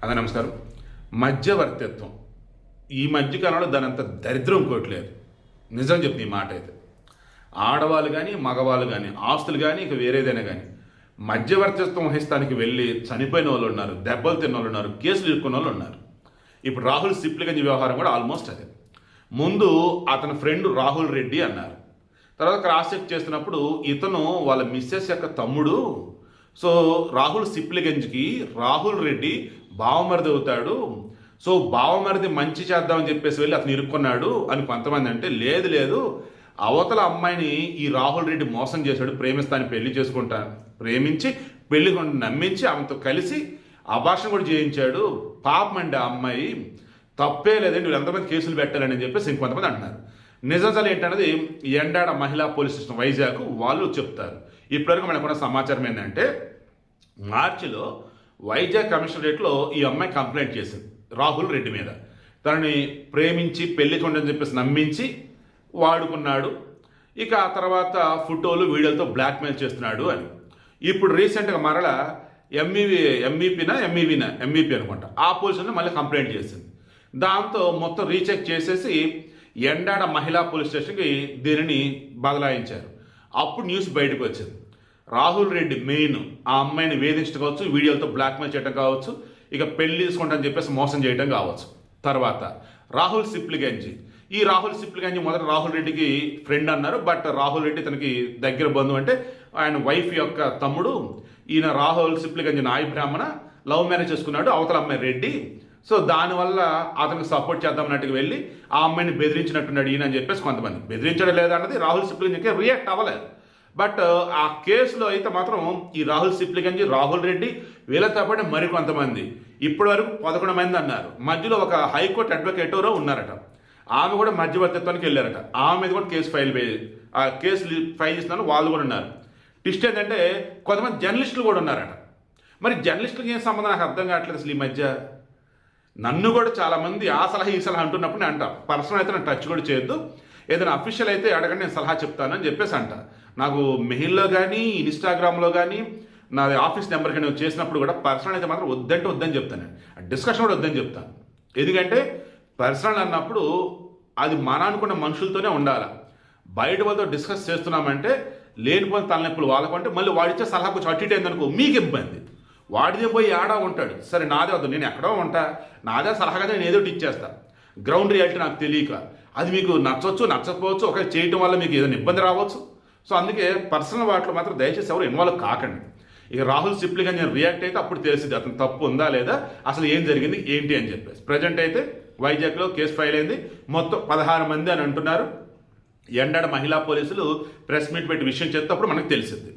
అందరూ నమస్కారం. మధ్యవర్తిత్వం ఈ మధ్యకాలంలో దాని అంత దరిద్రం ఇంకోట్లేదు. నిజం చెప్తుంది ఈ మాట అయితే. ఆడవాళ్ళు కానీ మగవాళ్ళు కానీ ఆస్తులు కానీ ఇక వేరేదైనా కానీ మధ్యవర్తిత్వం వహిస్తానికి వెళ్ళి చనిపోయిన వాళ్ళు ఉన్నారు, దెబ్బలు తిన్న వాళ్ళు ఉన్నారు, కేసులు ఇరుక్కున్న వాళ్ళు ఉన్నారు. ఇప్పుడు రాహుల్ సిప్లిగంజ్ వ్యవహారం కూడా ఆల్మోస్ట్ అదే. ముందు అతని ఫ్రెండ్ రాహుల్ రెడ్డి అన్నారు, తర్వాత క్రాస్ చెక్ చేస్తున్నప్పుడు ఇతను వాళ్ళ మిస్సెస్ యొక్క తమ్ముడు. సో రాహుల్ సిప్లిగంజ్కి రాహుల్ రెడ్డి బావమరిది అవుతాడు. సో బావమరిది మంచి చేద్దామని చెప్పేసి వెళ్ళి అతను ఇరుక్కున్నాడు అని కొంతమంది అంటే, లేదు లేదు అవతల అమ్మాయిని ఈ రాహుల్ రెడ్డి మోసం చేశాడు, ప్రేమిస్తాను పెళ్లి చేసుకుంటాను, ప్రేమించి పెళ్లి నమ్మించి ఆమెతో కలిసి అభాషణ కూడా చేయించాడు. పాపం అండి ఆ అమ్మాయి, తప్పే లేదండి, వీళ్ళు ఎంతమంది కేసులు పెట్టాలని చెప్పేసి ఇంకొంతమంది అంటున్నారు. నిజాలు ఏంటన్నది ఎండాడ మహిళా పోలీస్ స్టేషన్ వైజాగ్ వాళ్ళు చెప్తారు. ఇప్పటివరకు మనకున్న సమాచారం ఏంటంటే, మార్చిలో వైజాగ్ కమిషనరేట్లో ఈ అమ్మాయి కంప్లైంట్ చేసింది రాహుల్ రెడ్డి మీద. తనని ప్రేమించి పెళ్లి కొండని చెప్పేసి నమ్మించి వాడుకున్నాడు, ఇక ఆ తర్వాత ఫోటోలు వీడియోలతో బ్లాక్మెయిల్ చేస్తున్నాడు అని. ఇప్పుడు రీసెంట్గా మరలా ఎంఈపీ అనుకుంటా ఆ పోలీసులను మళ్ళీ కంప్లైంట్ చేసింది. దాంతో మొత్తం రీచెక్ చేసేసి ఎండాడ మహిళా పోలీస్ స్టేషన్కి దీనిని బదలాయించారు. అప్పుడు న్యూస్ బయటకు వచ్చింది. రాహుల్ రెడ్డి మెయిన్ ఆ అమ్మాయిని వేధించడం కావచ్చు, వీడియోలతో బ్లాక్మెయిల్ చేయడం కావచ్చు, ఇక పెళ్లి తీసుకుంటామని చెప్పేసి మోసం చేయడం కావచ్చు. తర్వాత రాహుల్ సిప్లిగంజ్, ఈ రాహుల్ సిప్లిగంజ్ మొదట రాహుల్ రెడ్డికి ఫ్రెండ్ అన్నారు, బట్ రాహుల్ రెడ్డి తనకి దగ్గర బంధువు, అంటే ఆయన వైఫ్ యొక్క తమ్ముడు. ఈయన రాహుల్ సిప్లిగంజ్ నాయ బ్రాహ్మణ, లవ్ మ్యారేజ్ చేసుకున్నాడు అవతల అమ్మాయి రెడ్డి. సో దానివల్ల అతనికి సపోర్ట్ చేద్దామన్నట్టుగా వెళ్ళి ఆ అమ్మాయిని బెదిరించినట్టున్నాడు ఈయన అని చెప్పేసి కొంతమంది. బెదిరించడం లేదన్నది రాహుల్ సిప్లిగంజ్కి రియాక్ట్ అవ్వలేదు. బట్ ఆ కేసులో అయితే మాత్రం ఈ రాహుల్ సిప్లిగంజ్, రాహుల్ రెడ్డి వీళ్ళతో పాటు మరికొంతమంది, ఇప్పటి వరకు 11 మంది అన్నారు. మధ్యలో ఒక హైకోర్టు అడ్వకేట్ ఎవరో ఉన్నారట, ఆమె కూడా మధ్యవర్తిత్వానికి వెళ్ళారట. ఆమె మీద కూడా కేసు ఫైల్ చేస్తున్నారు, వాళ్ళు కూడా ఉన్నారు. ట్విస్ట్ ఏంటంటే కొంతమంది జర్నలిస్టులు కూడా ఉన్నారట. మరి జర్నలిస్టులకు ఏం సంబంధం నాకు అర్థం కావట్లేదు అసలు ఈ మధ్య. నన్ను కూడా చాలామంది ఆ సలహా ఈ సలహా అంటున్నప్పుడు నేను అంటా, పర్సనల్ అయితే నేను టచ్ కూడా చేయొద్దు, ఏదైనా అఫీషియల్ అయితే అడగండి, నేను సలహా చెప్తానని చెప్పేసి అంట. నాకు మెయిల్లో కానీ ఇన్స్టాగ్రామ్లో కానీ నా ఆఫీస్ నెంబర్ కానీ చేసినప్పుడు కూడా పర్సనల్ అయితే మాత్రం వద్దంటే వద్దని చెప్తాను. డిస్కషన్ కూడా వద్దని చెప్తాను. ఎందుకంటే పర్సనల్ అన్నప్పుడు అది మన అనుకున్న మనుషులతోనే ఉండాలి. బయట వాళ్ళతో డిస్కస్ చేస్తున్నామంటే లేనిపోయిన తలనొప్పులు వాళ్ళకంటే మళ్ళీ వాడిచ్చే సలహా కొంచెం అటు ఇటు అయిందనుకో మీకు ఇబ్బంది. వాడిదే పోయి ఆడా ఉంటాడు, సరే నాదే వద్దు, నేను ఎక్కడో ఉంటా, నాదే సలహాగా నేను ఏదో ఇచ్చేస్తా. గ్రౌండ్ రియాలిటీ నాకు తెలియక అది మీకు నచ్చవచ్చు నచ్చకపోవచ్చు, ఒక చేయటం వల్ల మీకు ఏదైనా ఇబ్బంది రావచ్చు. సో అందుకే పర్సనల్ వాటిలో మాత్రం దయచేసి ఎవరు ఇన్వాల్వ్ కాకండి. ఇక రాహుల్ సిప్లిగంజ్ రియాక్ట్ అయితే అప్పుడు తెలిసింది అతను తప్పు ఉందా లేదా, అసలు ఏం జరిగింది ఏంటి అని చెప్పేసి. ప్రజెంట్ అయితే వైజాగ్లో కేసు ఫైల్ అయింది. మొత్తం 16 మంది అని అంటున్నారు. ఎండాడ మహిళా పోలీసులు ప్రెస్ మీట్ పెట్టి విషయం చెప్తే అప్పుడు మనకు తెలిసింది.